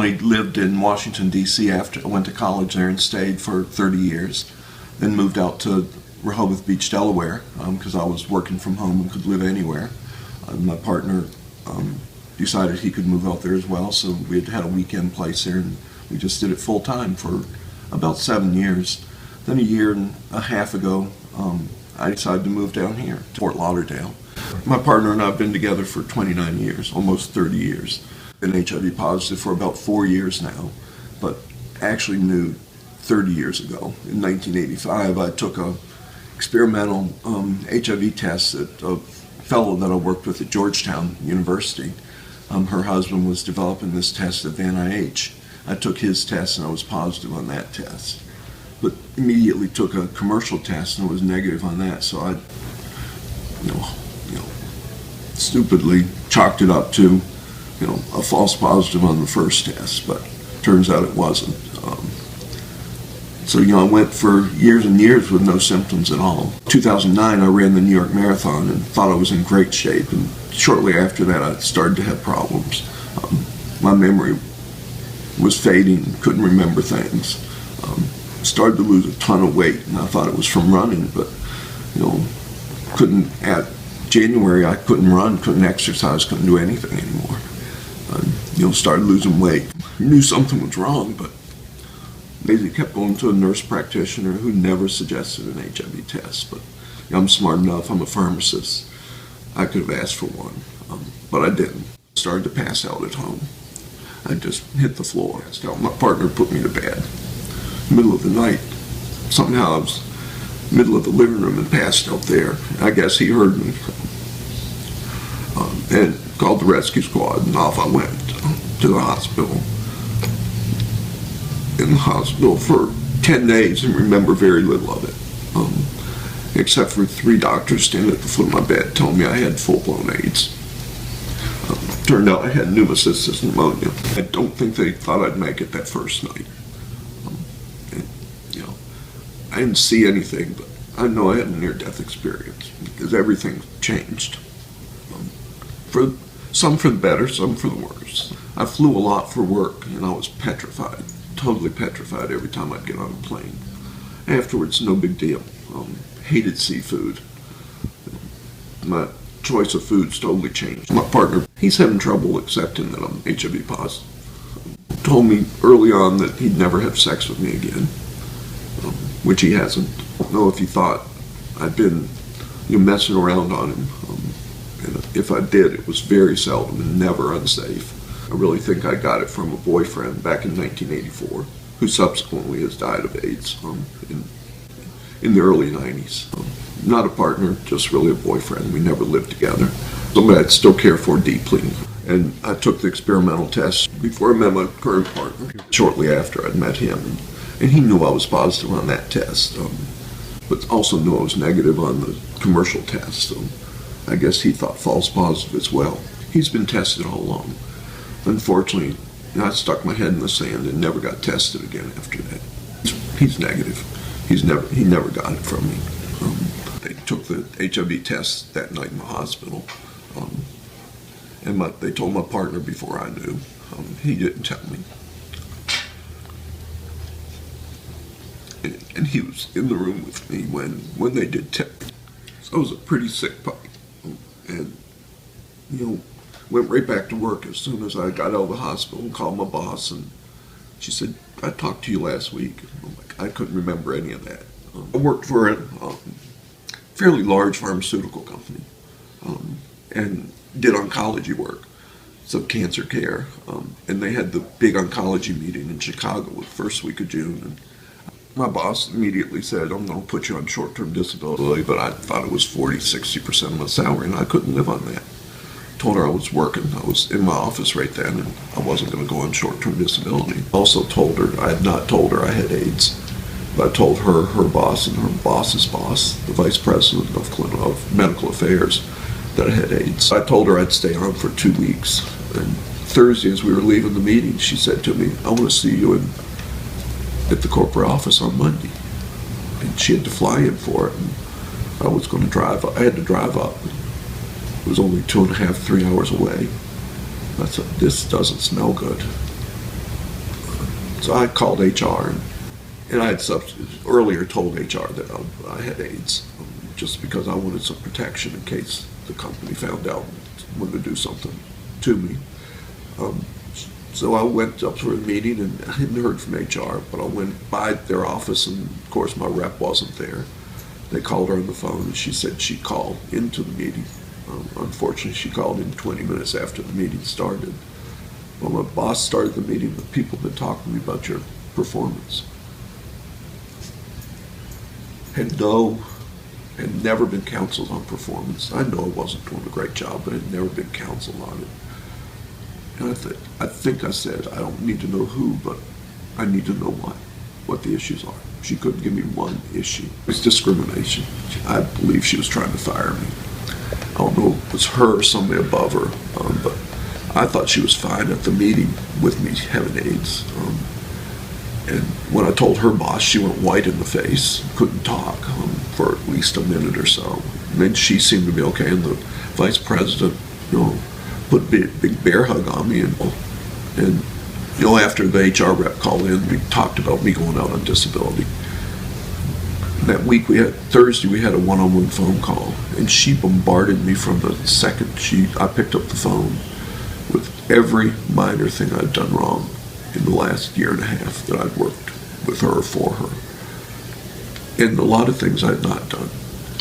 originally lived in Washington, D.C. after I went to college there and stayed for 30 years. Then moved out to Rehoboth Beach, Delaware, because I was working from home and could live anywhere. My partner decided he could move out there as well, so we had a weekend place there, and we just did it full time for about 7 years. Then a year and a half ago, I decided to move down here to Fort Lauderdale. My partner and I have been together for 29 years, almost 30 years. Been HIV positive for about 4 years now, but actually knew 30 years ago. In 1985, I took a experimental HIV test that a fellow that I worked with at Georgetown University. Her husband was developing this test at the NIH. I took his test and I was positive on that test, but immediately took a commercial test and was negative on that. So I, stupidly chalked it up to, a false positive on the first test, but turns out it wasn't. So I went for years and years with no symptoms at all. 2009, I ran the New York Marathon and thought I was in great shape, and shortly after that, I started to have problems. My memory was fading, couldn't remember things. Started to lose a ton of weight, and I thought it was from running, but at January I couldn't run, couldn't exercise, couldn't do anything anymore. Started losing weight. Knew something was wrong, but basically kept going to a nurse practitioner who never suggested an HIV test. But I'm smart enough, I'm a pharmacist, I could have asked for one, but I didn't. Started to pass out at home. I just hit the floor. My partner put me to bed. Middle of the night, somehow I was middle of the living room and passed out there. I guess he heard me and called the rescue squad, and off I went to the hospital. In the hospital for 10 days and remember very little of it, except for 3 doctors standing at the foot of my bed telling me I had full-blown AIDS. Turned out I had pneumocystis pneumonia. I don't think they thought I'd make it that first night. I didn't see anything, but I know I had a near-death experience because everything changed. Some for the better, some for the worse. I flew a lot for work, and I was petrified, totally petrified every time I'd get on a plane. Afterwards, no big deal. Hated seafood. My choice of foods totally changed. My partner, he's having trouble accepting that I'm HIV positive. Told me early on that he'd never have sex with me again. Which he hasn't. I don't know if he thought I'd been messing around on him. And if I did, it was very seldom and never unsafe. I really think I got it from a boyfriend back in 1984, who subsequently has died of AIDS in the early 90s. Not a partner, just really a boyfriend. We never lived together. Somebody I'd still care for deeply. And I took the experimental test before I met my current partner, shortly after I'd met him. And he knew I was positive on that test, but also knew I was negative on the commercial test. So I guess he thought false positive as well. He's been tested all along. Unfortunately, I stuck my head in the sand and never got tested again after that. He's negative. He never got it from me. They took the HIV test that night in the hospital, and they told my partner before I knew. He didn't tell me. And he was in the room with me when they did test. So I was a pretty sick puppy, and went right back to work as soon as I got out of the hospital and called my boss, and she said, I talked to you last week. I'm like, I couldn't remember any of that. I worked for a fairly large pharmaceutical company and did oncology work, so cancer care, and they had the big oncology meeting in Chicago the first week of June. And my boss immediately said, I'm going to put you on short-term disability, but I thought it was 40-60% of my salary, and I couldn't live on that. Told her I was working. I was in my office right then, and I wasn't going to go on short-term disability. Also told her, I had not told her I had AIDS, but I told her, her boss, and her boss's boss, the vice president of medical affairs, that I had AIDS. I told her I'd stay on for 2 weeks, and Thursday, as we were leaving the meeting, she said to me, I want to see you at the corporate office on Monday. And she had to fly in for it, and I was going to drive. I had to drive up. It was only 2.5, 3 hours away. I said, this doesn't smell good. So I called HR, and I had earlier told HR that I had AIDS, just because I wanted some protection in case the company found out and wanted to do something to me. So I went up for a meeting, and I hadn't heard from HR, but I went by their office, and of course my rep wasn't there. They called her on the phone, and she said she'd call into the meeting. Unfortunately, she called in 20 minutes after the meeting started. When my boss started the meeting, the people have been talking to me about your performance. Had never been counseled on performance. I know I wasn't doing a great job, but I'd never been counseled on it. And I think I said, I don't need to know who, but I need to know what the issues are. She couldn't give me one issue. It was discrimination. I believe she was trying to fire me. I don't know if it was her or somebody above her, but I thought she was fine at the meeting with me having AIDS. And when I told her boss, she went white in the face, couldn't talk for at least a minute or so. And then she seemed to be okay, and the vice president, put a big bear hug on me, and after the HR rep called in, we talked about me going out on disability. That week, Thursday, we had a one-on-one phone call, and she bombarded me from the second I picked up the phone with every minor thing I'd done wrong in the last year and a half that I'd worked with her or for her. And a lot of things I'd not done.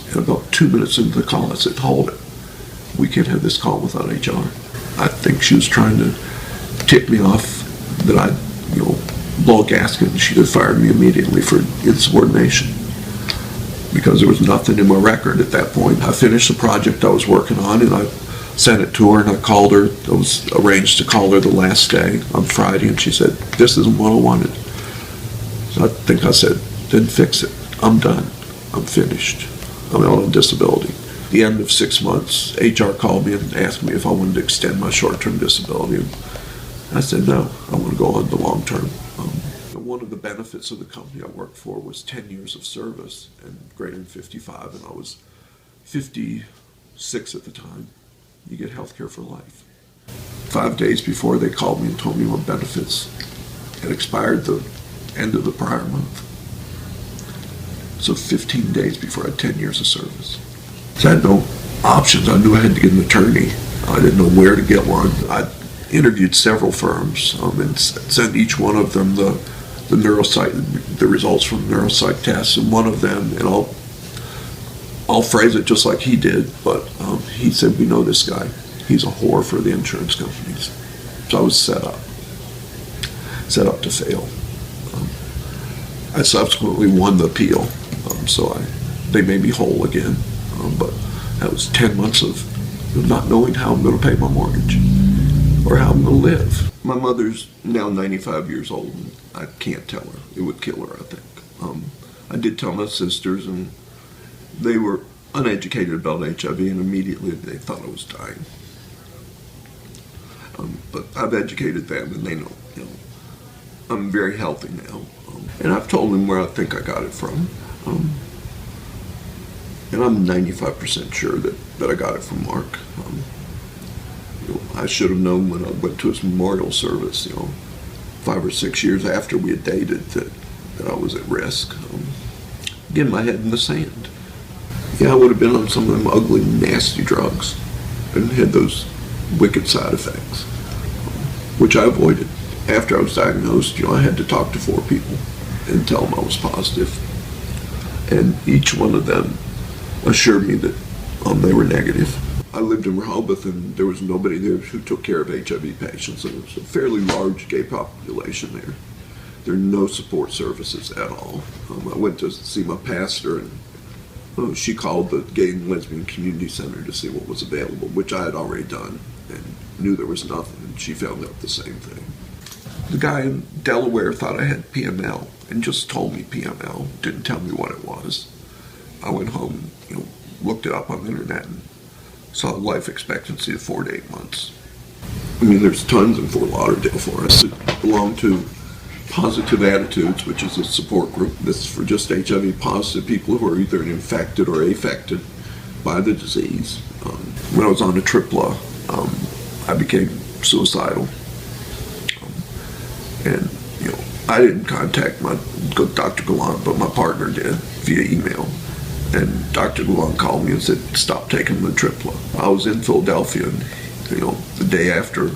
And about 2 minutes into the call, I said, hold it. We can't have this call without HR. I think she was trying to tip me off that I'd, blow a gasket, and she'd have fired me immediately for insubordination, because there was nothing in my record at that point. I finished the project I was working on, and I sent it to her, and I called her. It was arranged to call her the last day on Friday, and she said, this isn't what I wanted. So I think I said, then fix it. I'm done. I'm finished. I'm out on disability. At the end of 6 months, HR called me and asked me if I wanted to extend my short-term disability. And I said, no, I want to go on the long-term. One of the benefits of the company I worked for was 10 years of service and greater than 55, and I was 56 at the time. You get health care for life. 5 days before, they called me and told me my benefits had expired the end of the prior month. So 15 days before I had 10 years of service. So I had no options. I knew I had to get an attorney. I didn't know where to get one. I interviewed several firms and sent each one of them the results from the neuropsych tests, and one of them, and I'll phrase it just like he did, but he said, we know this guy. He's a whore for the insurance companies. So I was set up to fail. I subsequently won the appeal, so they made me whole again, but that was 10 months of not knowing how I'm going to pay my mortgage or how I'm going to live. My mother's now 95 years old, and I can't tell her. It would kill her, I think. I did tell my sisters, and they were uneducated about HIV, and immediately they thought I was dying. But I've educated them, and they know, I'm very healthy now. And I've told them where I think I got it from. And I'm 95% sure that I got it from Mark. I should have known when I went to his memorial service, 5 or 6 years after we had dated, that I was at risk. Getting my head in the sand. Yeah, I would have been on some of them ugly, nasty drugs and had those wicked side effects, which I avoided. After I was diagnosed, I had to talk to 4 people and tell them I was positive. And each one of them assured me that they were negative. I lived in Rehoboth, and there was nobody there who took care of HIV patients, and it was a fairly large gay population there. There are no support services at all. I went to see my pastor, and she called the Gay and Lesbian Community Center to see what was available, which I had already done, and knew there was nothing, and she found out the same thing. The guy in Delaware thought I had PML, and just told me PML, didn't tell me what it was. I went home, looked it up on the internet, and saw life expectancy of 4 to 8 months. I mean, there's tons in Fort Lauderdale for us. I belong to Positive Attitudes, which is a support group. This is for just HIV positive people who are either infected or affected by the disease. When I was on a tripla, I became suicidal. And I didn't contact Dr. Gallant, but my partner did via email. And Dr. Gallant called me and said, stop taking the tripla. I was in Philadelphia, and the day after,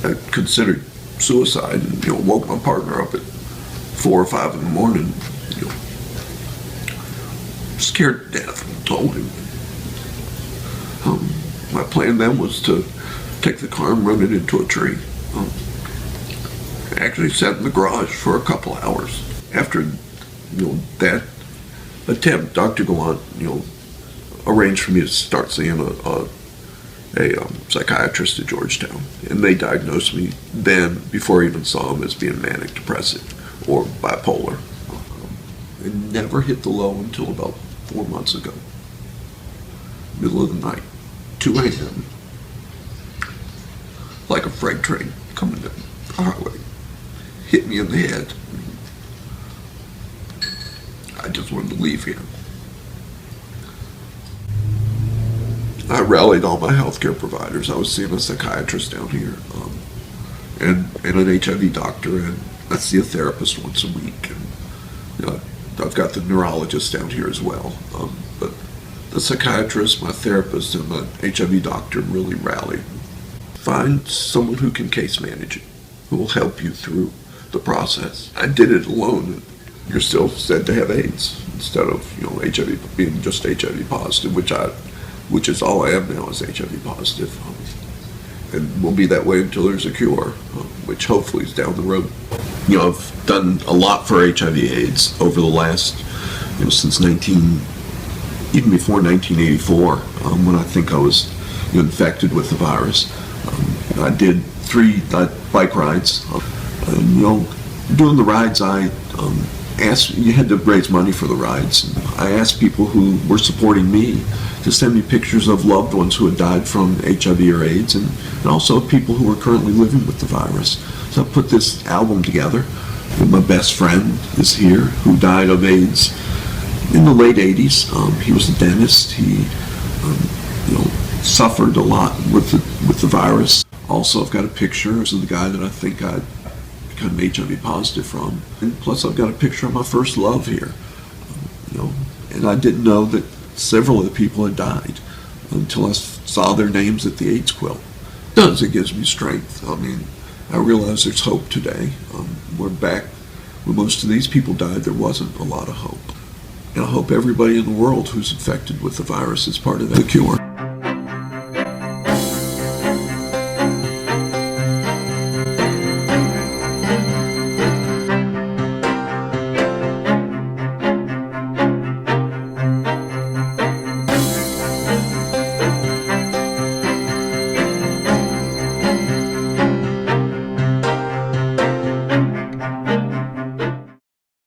I considered suicide, and woke my partner up at 4 or 5 in the morning, scared to death, and told him. My plan then was to take the car and run it into a tree. I actually sat in the garage for a couple hours. After that attempt, Dr. Gallant arranged for me to start seeing a psychiatrist at Georgetown, and they diagnosed me then, before I even saw him, as being manic depressive or bipolar. It never hit the low until about 4 months ago. Middle of the night, 2 a.m., like a freight train coming down the highway, hit me in the head. I just wanted to leave here. I rallied all my healthcare providers. I was seeing a psychiatrist down here, and an HIV doctor, and I see a therapist once a week. And I've got the neurologist down here as well. But the psychiatrist, my therapist, and the HIV doctor really rallied. Find someone who can case manage it, who will help you through the process. I did it alone. You're still said to have AIDS instead of HIV, being just HIV positive, which is all I am now, is HIV positive, and will be that way until there's a cure, which hopefully is down the road. I've done a lot for HIV/AIDS over the last, since even before 1984, when I think I was infected with the virus. I did 3 bike rides. Doing the rides, I asked, you had to raise money for the rides. I asked people who were supporting me to send me pictures of loved ones who had died from HIV or AIDS, and also people who were currently living with the virus. So I put this album together. My best friend is here, who died of AIDS in the late 80s. He was a dentist. He suffered a lot with the virus. Also, I've got a picture of the guy that I think I become HIV positive from. And plus, I've got a picture of my first love here. And I didn't know that several of the people had died until I saw their names at the AIDS quilt. It gives me strength. I realize there's hope today. We're back. When most of these people died, there wasn't a lot of hope. And I hope everybody in the world who's infected with the virus is part of that cure.